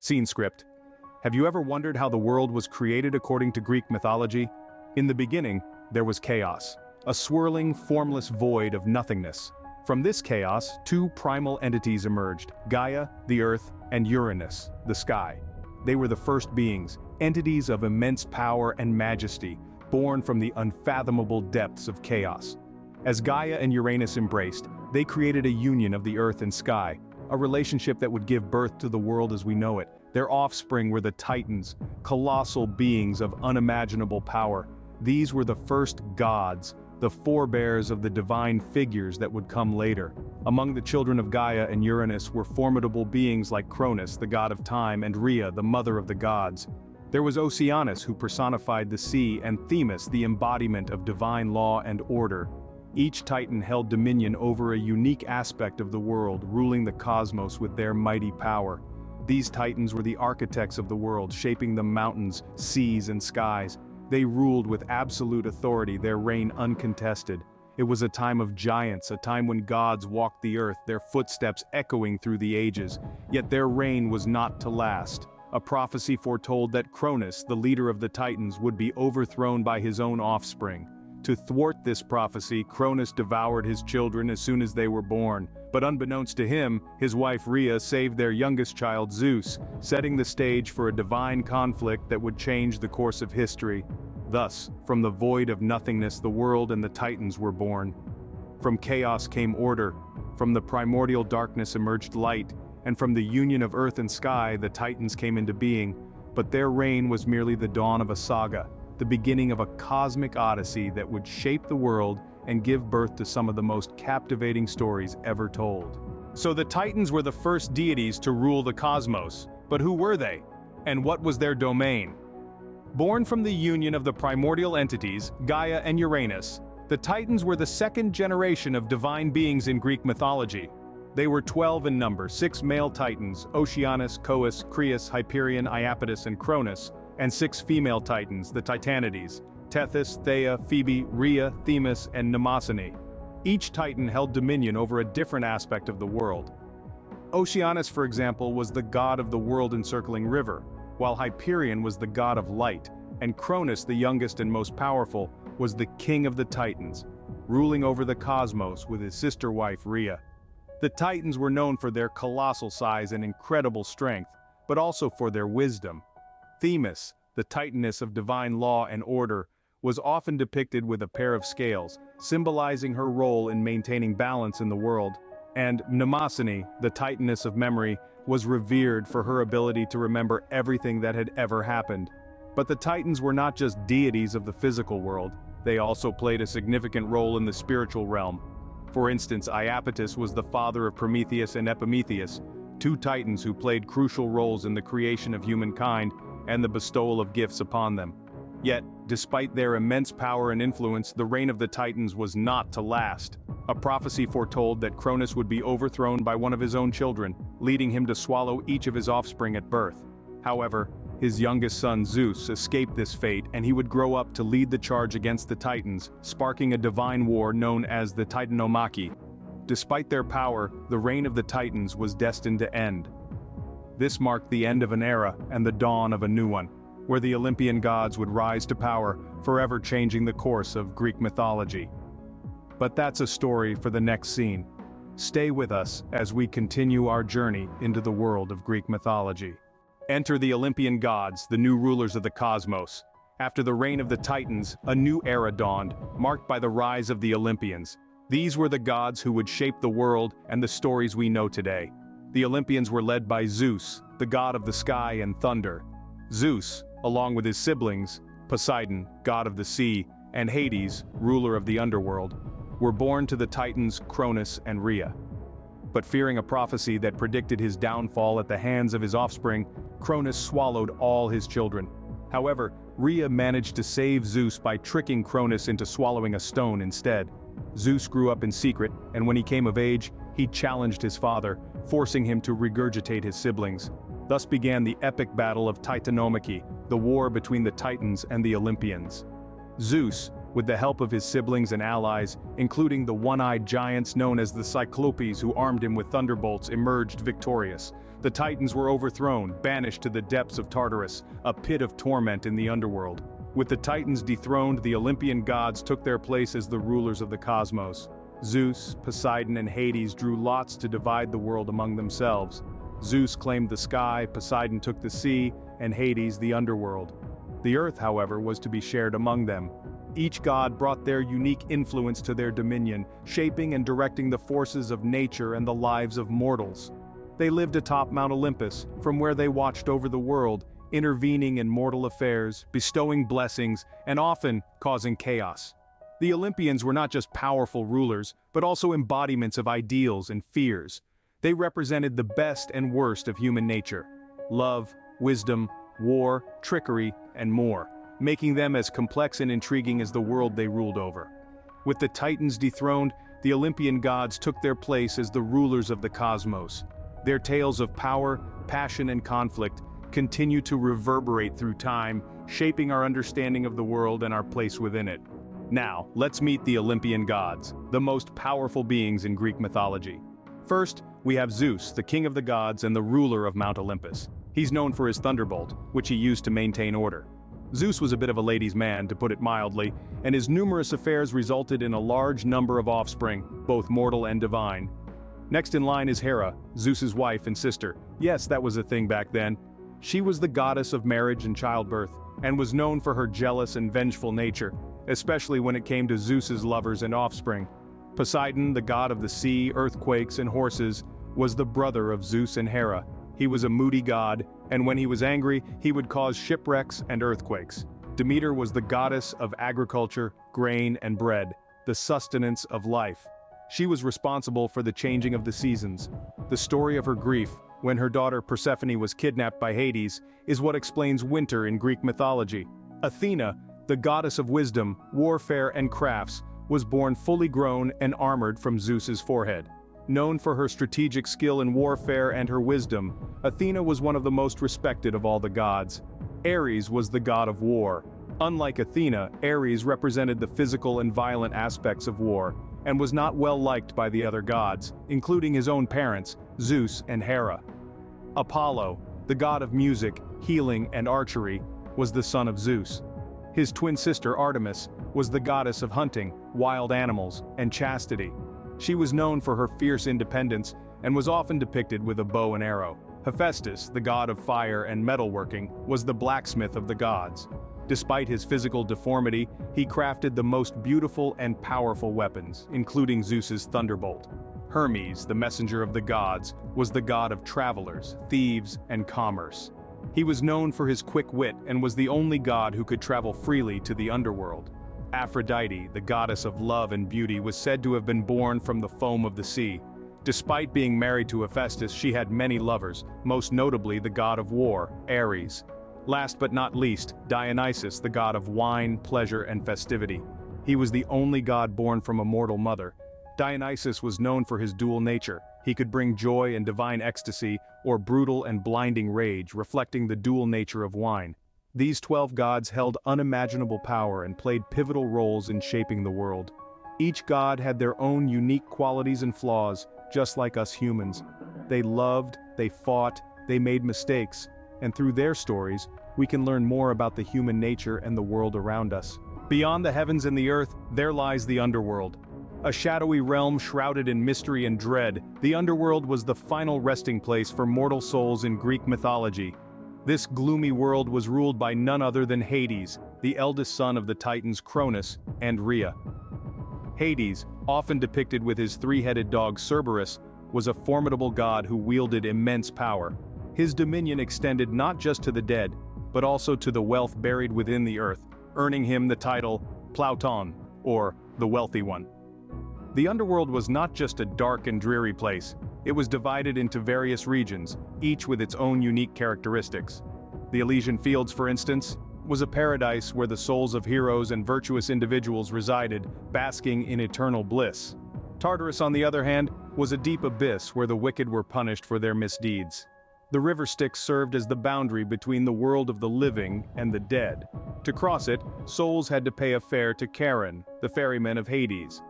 Scene script. Have you ever wondered how the world was created according to Greek mythology? In the beginning, there was chaos, a swirling, formless void of nothingness. From this chaos, two primal entities emerged, Gaia, the earth, and Uranus, the sky. They were the first beings, entities of immense power and majesty, born from the unfathomable depths of chaos. As Gaia and Uranus embraced, they created a union of the earth and sky, a relationship that would give birth to the world as we know it. Their offspring were the Titans, colossal beings of unimaginable power. These were the first gods, the forebears of the divine figures that would come later. Among the children of Gaia and Uranus were formidable beings like Cronus, the god of time, and Rhea, the mother of the gods. There was Oceanus, who personified the sea, and Themis, the embodiment of divine law and order. Each Titan held dominion over a unique aspect of the world, ruling the cosmos with their mighty power. These Titans were the architects of the world, shaping the mountains, seas, and skies. They ruled with absolute authority, their reign uncontested. It was a time of giants, a time when gods walked the earth, their footsteps echoing through the ages. Yet their reign was not to last. A prophecy foretold that Cronus, the leader of the Titans, would be overthrown by his own offspring. To thwart this prophecy, Cronus devoured his children as soon as they were born. But unbeknownst to him, his wife Rhea saved their youngest child Zeus, setting the stage for a divine conflict that would change the course of history. Thus, from the void of nothingness the world and the Titans were born. From chaos came order, from the primordial darkness emerged light, and from the union of earth and sky the Titans came into being. But their reign was merely the dawn of a saga, the beginning of a cosmic odyssey that would shape the world and give birth to some of the most captivating stories ever told. So the Titans were the first deities to rule the cosmos, but who were they? And what was their domain? Born from the union of the primordial entities, Gaia and Uranus, the Titans were the second generation of divine beings in Greek mythology. They were 12 in number, 6 male Titans, Oceanus, Coeus, Crius, Hyperion, Iapetus, and Cronus, and 6 female Titans, the Titanides, Tethys, Thea, Phoebe, Rhea, Themis, and Mnemosyne. Each Titan held dominion over a different aspect of the world. Oceanus, for example, was the god of the world-encircling river, while Hyperion was the god of light, and Cronus, the youngest and most powerful, was the king of the Titans, ruling over the cosmos with his sister wife Rhea. The Titans were known for their colossal size and incredible strength, but also for their wisdom. Themis, the Titaness of divine law and order, was often depicted with a pair of scales, symbolizing her role in maintaining balance in the world. And Mnemosyne, the Titaness of memory, was revered for her ability to remember everything that had ever happened. But the Titans were not just deities of the physical world, they also played a significant role in the spiritual realm. For instance, Iapetus was the father of Prometheus and Epimetheus, two Titans who played crucial roles in the creation of humankind and the bestowal of gifts upon them. Yet, despite their immense power and influence, the reign of the Titans was not to last. A prophecy foretold that Cronus would be overthrown by one of his own children, leading him to swallow each of his offspring at birth. However, his youngest son Zeus escaped this fate, and he would grow up to lead the charge against the Titans, sparking a divine war known as the Titanomachy. Despite their power, the reign of the Titans was destined to end. This marked the end of an era and the dawn of a new one, where the Olympian gods would rise to power, forever changing the course of Greek mythology. But that's a story for the next scene. Stay with us as we continue our journey into the world of Greek mythology. Enter the Olympian gods, the new rulers of the cosmos. After the reign of the Titans, a new era dawned, marked by the rise of the Olympians. These were the gods who would shape the world and the stories we know today. The Olympians were led by Zeus, the god of the sky and thunder. Zeus, along with his siblings, Poseidon, god of the sea, and Hades, ruler of the underworld, were born to the Titans Cronus and Rhea. But fearing a prophecy that predicted his downfall at the hands of his offspring, Cronus swallowed all his children. However, Rhea managed to save Zeus by tricking Cronus into swallowing a stone instead. Zeus grew up in secret, and when he came of age, he challenged his father, forcing him to regurgitate his siblings. Thus began the epic battle of Titanomachy, the war between the Titans and the Olympians. Zeus, with the help of his siblings and allies, including the one-eyed giants known as the Cyclopes who armed him with thunderbolts, emerged victorious. The Titans were overthrown, banished to the depths of Tartarus, a pit of torment in the underworld. With the Titans dethroned, the Olympian gods took their place as the rulers of the cosmos. Zeus, Poseidon, and Hades drew lots to divide the world among themselves. Zeus claimed the sky, Poseidon took the sea, and Hades the underworld. The earth, however, was to be shared among them. Each god brought their unique influence to their dominion, shaping and directing the forces of nature and the lives of mortals. They lived atop Mount Olympus, from where they watched over the world, intervening in mortal affairs, bestowing blessings, and often causing chaos. The Olympians were not just powerful rulers, but also embodiments of ideals and fears. They represented the best and worst of human nature: love, wisdom, war, trickery, and more, making them as complex and intriguing as the world they ruled over. With the Titans dethroned, the Olympian gods took their place as the rulers of the cosmos. Their tales of power, passion, and conflict continue to reverberate through time, shaping our understanding of the world and our place within it. Now, let's meet the Olympian gods, the most powerful beings in Greek mythology. First, we have Zeus, the king of the gods and the ruler of Mount Olympus. He's known for his thunderbolt, which he used to maintain order. Zeus was a bit of a ladies' man, to put it mildly, and his numerous affairs resulted in a large number of offspring, both mortal and divine. Next in line is Hera, Zeus's wife and sister. Yes, that was a thing back then. She was the goddess of marriage and childbirth, and was known for her jealous and vengeful nature, especially when it came to Zeus's lovers and offspring. Poseidon, the god of the sea, earthquakes, and horses, was the brother of Zeus and Hera. He was a moody god, and when he was angry, he would cause shipwrecks and earthquakes. Demeter was the goddess of agriculture, grain, and bread, the sustenance of life. She was responsible for the changing of the seasons. The story of her grief, when her daughter Persephone was kidnapped by Hades, is what explains winter in Greek mythology. Athena, the goddess of wisdom, warfare, and crafts, was born fully grown and armored from Zeus's forehead. Known for her strategic skill in warfare and her wisdom, Athena was one of the most respected of all the gods. Ares was the god of war. Unlike Athena, Ares represented the physical and violent aspects of war, and was not well liked by the other gods, including his own parents, Zeus and Hera. Apollo, the god of music, healing, and archery, was the son of Zeus. His twin sister Artemis was the goddess of hunting, wild animals, and chastity. She was known for her fierce independence and was often depicted with a bow and arrow. Hephaestus, the god of fire and metalworking, was the blacksmith of the gods. Despite his physical deformity, he crafted the most beautiful and powerful weapons, including Zeus's thunderbolt. Hermes, the messenger of the gods, was the god of travelers, thieves, and commerce. He was known for his quick wit and was the only god who could travel freely to the underworld. Aphrodite, the goddess of love and beauty, was said to have been born from the foam of the sea. Despite being married to Hephaestus, she had many lovers, most notably the god of war, Ares. Last but not least, Dionysus, the god of wine, pleasure, and festivity. He was the only god born from a mortal mother. Dionysus was known for his dual nature. He could bring joy and divine ecstasy, or brutal and blinding rage, reflecting the dual nature of wine. These 12 gods held unimaginable power and played pivotal roles in shaping the world. Each god had their own unique qualities and flaws, just like us humans. They loved, they fought, they made mistakes, and through their stories, we can learn more about the human nature and the world around us. Beyond the heavens and the earth, there lies the underworld. A shadowy realm shrouded in mystery and dread, the underworld was the final resting place for mortal souls in Greek mythology. This gloomy world was ruled by none other than Hades, the eldest son of the Titans Cronus and Rhea. Hades, often depicted with his three-headed dog Cerberus, was a formidable god who wielded immense power. His dominion extended not just to the dead, but also to the wealth buried within the earth, earning him the title Plauton, or the Wealthy One. The underworld was not just a dark and dreary place. It was divided into various regions, each with its own unique characteristics. The Elysian Fields, for instance, was a paradise where the souls of heroes and virtuous individuals resided, basking in eternal bliss. Tartarus, on the other hand, was a deep abyss where the wicked were punished for their misdeeds. The river Styx served as the boundary between the world of the living and the dead. To cross it, souls had to pay a fare to Charon, the ferryman of Hades.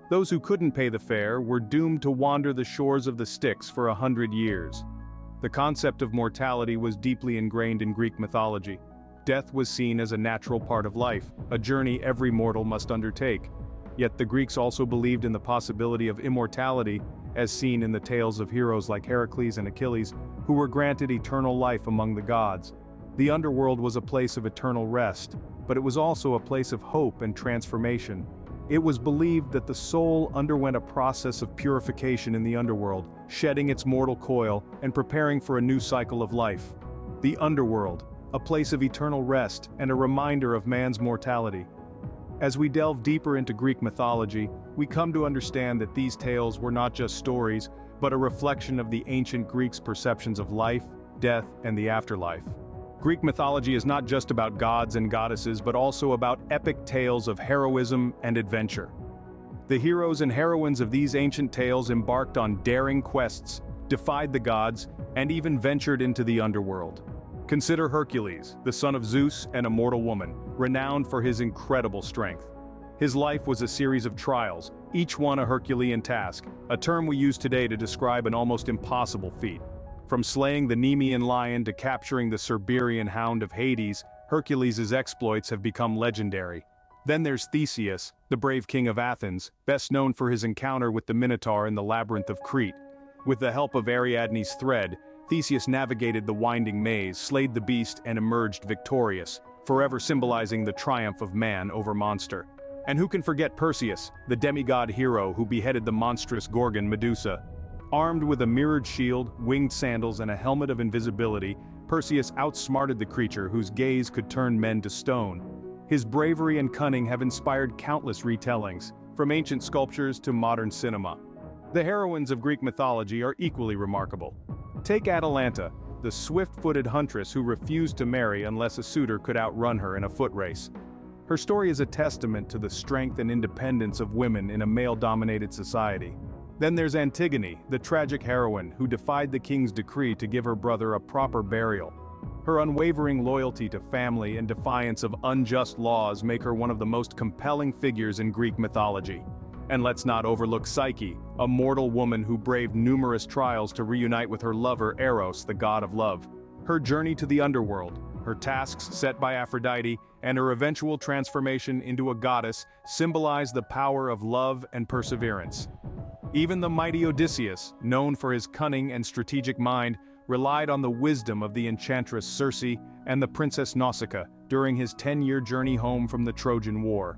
Those who couldn't pay the fare were doomed to wander the shores of the Styx for 100 years. The concept of mortality was deeply ingrained in Greek mythology. Death was seen as a natural part of life, a journey every mortal must undertake. Yet the Greeks also believed in the possibility of immortality, as seen in the tales of heroes like Heracles and Achilles, who were granted eternal life among the gods. The underworld was a place of eternal rest, but it was also a place of hope and transformation. It was believed that the soul underwent a process of purification in the underworld, shedding its mortal coil and preparing for a new cycle of life. The underworld, a place of eternal rest and a reminder of man's mortality. As we delve deeper into Greek mythology, we come to understand that these tales were not just stories, but a reflection of the ancient Greeks' perceptions of life, death, and the afterlife. Greek mythology is not just about gods and goddesses, but also about epic tales of heroism and adventure. The heroes and heroines of these ancient tales embarked on daring quests, defied the gods, and even ventured into the underworld. Consider Hercules, the son of Zeus and a mortal woman, renowned for his incredible strength. His life was a series of trials, each one a Herculean task, a term we use today to describe an almost impossible feat. From slaying the Nemean lion to capturing the Cerberus hound of Hades, Hercules' exploits have become legendary. Then there's Theseus, the brave king of Athens, best known for his encounter with the Minotaur in the labyrinth of Crete. With the help of Ariadne's thread, Theseus navigated the winding maze, slayed the beast, and emerged victorious, forever symbolizing the triumph of man over monster. And who can forget Perseus, the demigod hero who beheaded the monstrous Gorgon Medusa? Armed with a mirrored shield, winged sandals, and a helmet of invisibility, Perseus outsmarted the creature whose gaze could turn men to stone. His bravery and cunning have inspired countless retellings, from ancient sculptures to modern cinema. The heroines of Greek mythology are equally remarkable. Take Atalanta, the swift-footed huntress who refused to marry unless a suitor could outrun her in a foot race. Her story is a testament to the strength and independence of women in a male-dominated society. Then there's Antigone, the tragic heroine who defied the king's decree to give her brother a proper burial. Her unwavering loyalty to family and defiance of unjust laws make her one of the most compelling figures in Greek mythology. And let's not overlook Psyche, a mortal woman who braved numerous trials to reunite with her lover Eros, the god of love. Her journey to the underworld, her tasks set by Aphrodite, and her eventual transformation into a goddess symbolize the power of love and perseverance. Even the mighty Odysseus, known for his cunning and strategic mind, relied on the wisdom of the enchantress Circe and the princess Nausicaa during his 10-year journey home from the Trojan War.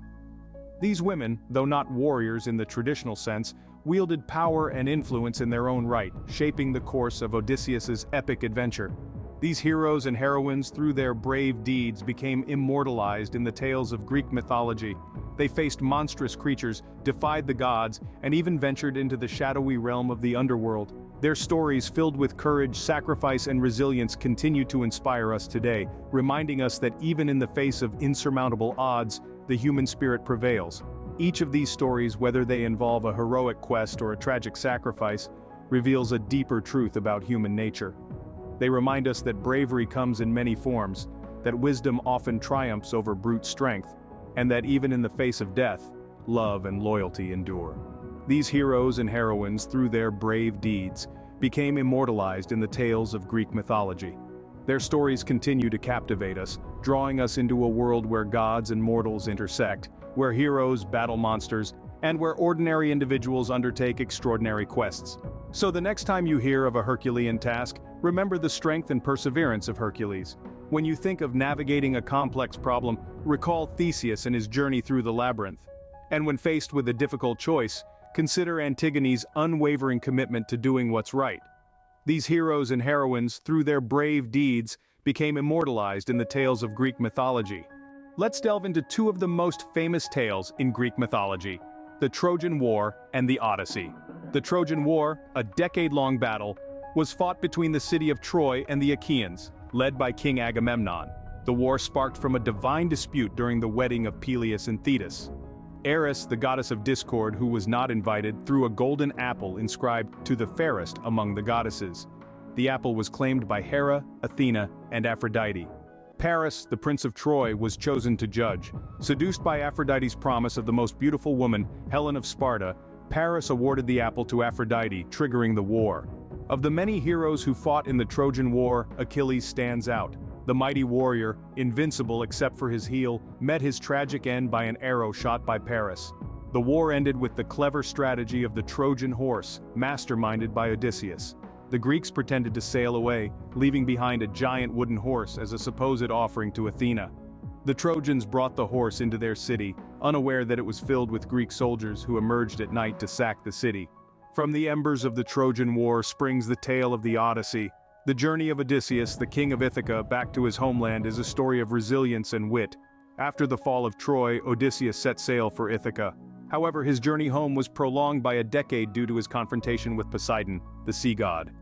These women, though not warriors in the traditional sense, wielded power and influence in their own right, shaping the course of Odysseus's epic adventure. These heroes and heroines, through their brave deeds, became immortalized in the tales of Greek mythology. They faced monstrous creatures, defied the gods, and even ventured into the shadowy realm of the underworld. Their stories, filled with courage, sacrifice, and resilience, continue to inspire us today, reminding us that even in the face of insurmountable odds, the human spirit prevails. Each of these stories, whether they involve a heroic quest or a tragic sacrifice, reveals a deeper truth about human nature. They remind us that bravery comes in many forms, that wisdom often triumphs over brute strength, and that even in the face of death, love and loyalty endure. These heroes and heroines, through their brave deeds, became immortalized in the tales of Greek mythology. Their stories continue to captivate us, drawing us into a world where gods and mortals intersect, where heroes battle monsters, and where ordinary individuals undertake extraordinary quests. So the next time you hear of a Herculean task, remember the strength and perseverance of Hercules. When you think of navigating a complex problem, recall Theseus and his journey through the labyrinth. And when faced with a difficult choice, consider Antigone's unwavering commitment to doing what's right. These heroes and heroines, through their brave deeds, became immortalized in the tales of Greek mythology. Let's delve into two of the most famous tales in Greek mythology: the Trojan War and the Odyssey. The Trojan War, a decade-long battle, was fought between the city of Troy and the Achaeans, led by King Agamemnon. The war sparked from a divine dispute during the wedding of Peleus and Thetis. Eris, the goddess of discord who was not invited, threw a golden apple inscribed "to the fairest among the goddesses." the apple was claimed by Hera, Athena, and Aphrodite. Paris, the prince of Troy, was chosen to judge. Seduced by Aphrodite's promise of the most beautiful woman, Helen of Sparta, Paris awarded the apple to Aphrodite, triggering the war. Of the many heroes who fought in the Trojan War, Achilles stands out. The mighty warrior, invincible except for his heel, met his tragic end by an arrow shot by Paris. The war ended with the clever strategy of the Trojan horse, masterminded by Odysseus. The Greeks pretended to sail away, leaving behind a giant wooden horse as a supposed offering to Athena. The Trojans brought the horse into their city, unaware that it was filled with Greek soldiers who emerged at night to sack the city. From the embers of the Trojan War springs the tale of the Odyssey. The journey of Odysseus, the king of Ithaca, back to his homeland is a story of resilience and wit. After the fall of Troy, Odysseus set sail for Ithaca. However, his journey home was prolonged by a decade due to his confrontation with Poseidon, the sea god.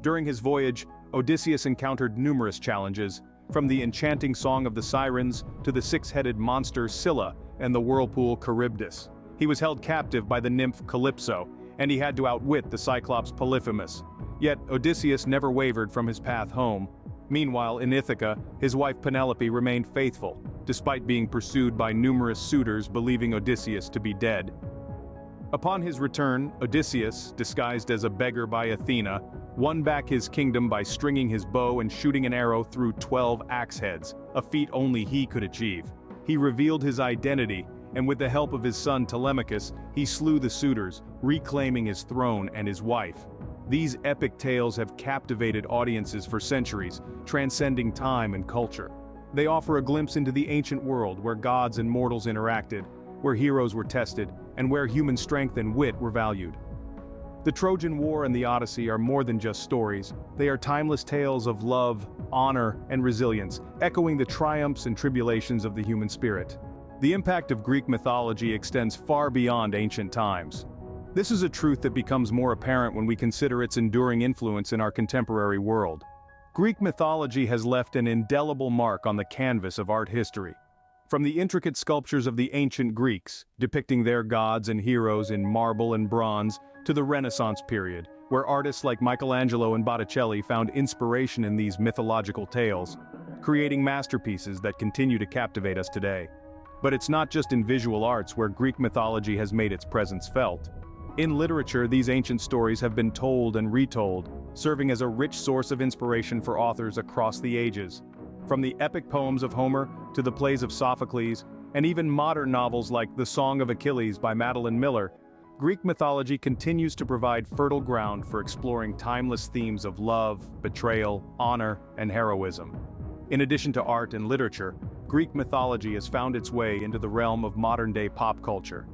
During his voyage, Odysseus encountered numerous challenges, from the enchanting song of the sirens to the six-headed monster Scylla and the whirlpool Charybdis. He was held captive by the nymph Calypso, and he had to outwit the cyclops Polyphemus. Yet Odysseus never wavered from his path home. Meanwhile, in Ithaca, his wife Penelope remained faithful, despite being pursued by numerous suitors believing Odysseus to be dead. Upon his return, Odysseus, disguised as a beggar by Athena, won back his kingdom by stringing his bow and shooting an arrow through 12 axe heads, a feat only he could achieve. He revealed his identity, and with the help of his son Telemachus, he slew the suitors, reclaiming his throne and his wife. These epic tales have captivated audiences for centuries, transcending time and culture. They offer a glimpse into the ancient world where gods and mortals interacted, where heroes were tested, and where human strength and wit were valued. The Trojan War and the Odyssey are more than just stories. They are timeless tales of love, honor, and resilience, echoing the triumphs and tribulations of the human spirit. The impact of Greek mythology extends far beyond ancient times. This is a truth that becomes more apparent when we consider its enduring influence in our contemporary world. Greek mythology has left an indelible mark on the canvas of art history. From the intricate sculptures of the ancient Greeks, depicting their gods and heroes in marble and bronze, to the Renaissance period, where artists like Michelangelo and Botticelli found inspiration in these mythological tales, creating masterpieces that continue to captivate us today. But it's not just in visual arts where Greek mythology has made its presence felt. In literature, these ancient stories have been told and retold, serving as a rich source of inspiration for authors across the ages. From the epic poems of Homer to the plays of Sophocles, and even modern novels like The Song of Achilles by Madeline Miller, Greek mythology continues to provide fertile ground for exploring timeless themes of love, betrayal, honor, and heroism. In addition to art and literature, Greek mythology has found its way into the realm of modern-day pop culture.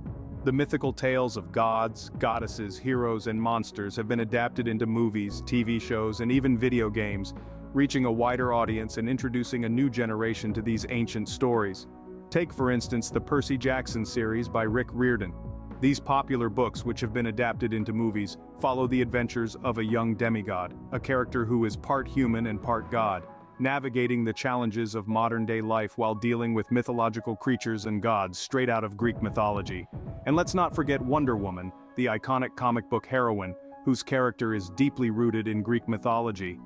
The mythical tales of gods, goddesses, heroes, and monsters have been adapted into movies, TV shows, and even video games, reaching a wider audience and introducing a new generation to these ancient stories. Take, for instance, the Percy Jackson series by Rick Riordan. These popular books, which have been adapted into movies, follow the adventures of a young demigod, a character who is part human and part god, navigating the challenges of modern-day life while dealing with mythological creatures and gods straight out of Greek mythology. And let's not forget Wonder Woman, the iconic comic book heroine, whose character is deeply rooted in Greek mythology.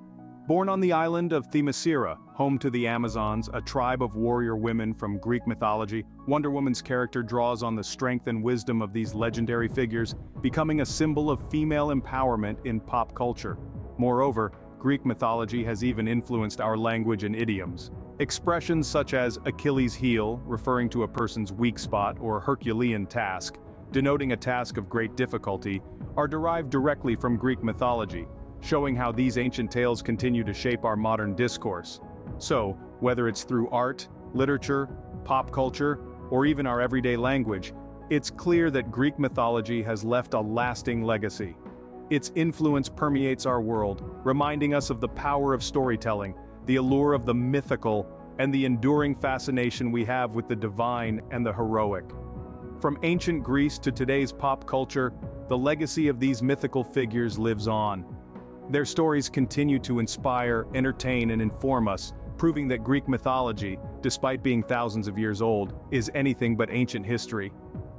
Born on the island of Themyscira, home to the Amazons, a tribe of warrior women from Greek mythology, Wonder Woman's character draws on the strength and wisdom of these legendary figures, becoming a symbol of female empowerment in pop culture. Moreover, Greek mythology has even influenced our language and idioms. Expressions such as Achilles' heel, referring to a person's weak spot, or Herculean task, denoting a task of great difficulty, are derived directly from Greek mythology, showing how these ancient tales continue to shape our modern discourse. So, whether it's through art, literature, pop culture, or even our everyday language, it's clear that Greek mythology has left a lasting legacy. Its influence permeates our world, reminding us of the power of storytelling, the allure of the mythical, and the enduring fascination we have with the divine and the heroic. From ancient Greece to today's pop culture, the legacy of these mythical figures lives on. Their stories continue to inspire, entertain, and inform us, proving that Greek mythology, despite being thousands of years old, is anything but ancient history.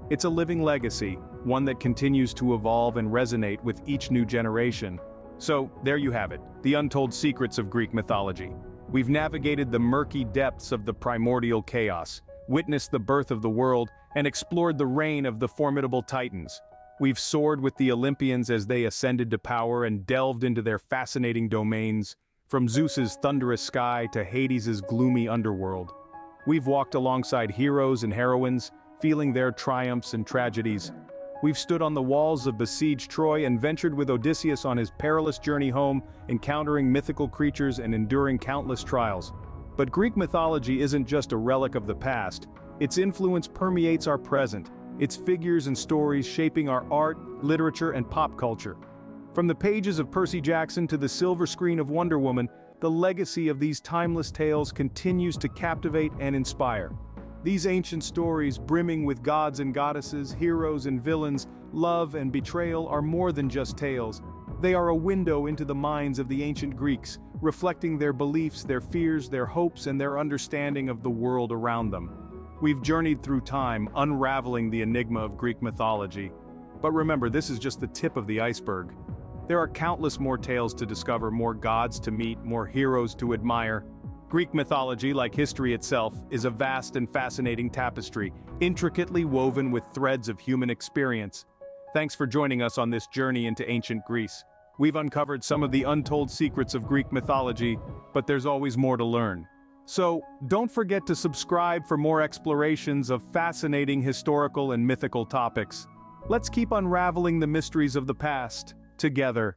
It's a living legacy, one that continues to evolve and resonate with each new generation. So, there you have it, the untold secrets of Greek mythology. We've navigated the murky depths of the primordial chaos, witnessed the birth of the world, and explored the reign of the formidable titans. We've soared with the Olympians as they ascended to power and delved into their fascinating domains, from Zeus's thunderous sky to Hades's gloomy underworld. We've walked alongside heroes and heroines, feeling their triumphs and tragedies. We've stood on the walls of besieged Troy and ventured with Odysseus on his perilous journey home, encountering mythical creatures and enduring countless trials. But Greek mythology isn't just a relic of the past. Its influence permeates our present, its figures and stories shaping our art, literature, and pop culture. From the pages of Percy Jackson to the silver screen of Wonder Woman, the legacy of these timeless tales continues to captivate and inspire. These ancient stories, brimming with gods and goddesses, heroes and villains, love and betrayal, are more than just tales. They are a window into the minds of the ancient Greeks, reflecting their beliefs, their fears, their hopes, and their understanding of the world around them. We've journeyed through time, unraveling the enigma of Greek mythology. But remember, this is just the tip of the iceberg. There are countless more tales to discover, more gods to meet, more heroes to admire. Greek mythology, like history itself, is a vast and fascinating tapestry, intricately woven with threads of human experience. Thanks for joining us on this journey into ancient Greece. We've uncovered some of the untold secrets of Greek mythology, but there's always more to learn. So, don't forget to subscribe for more explorations of fascinating historical and mythical topics. Let's keep unraveling the mysteries of the past, together.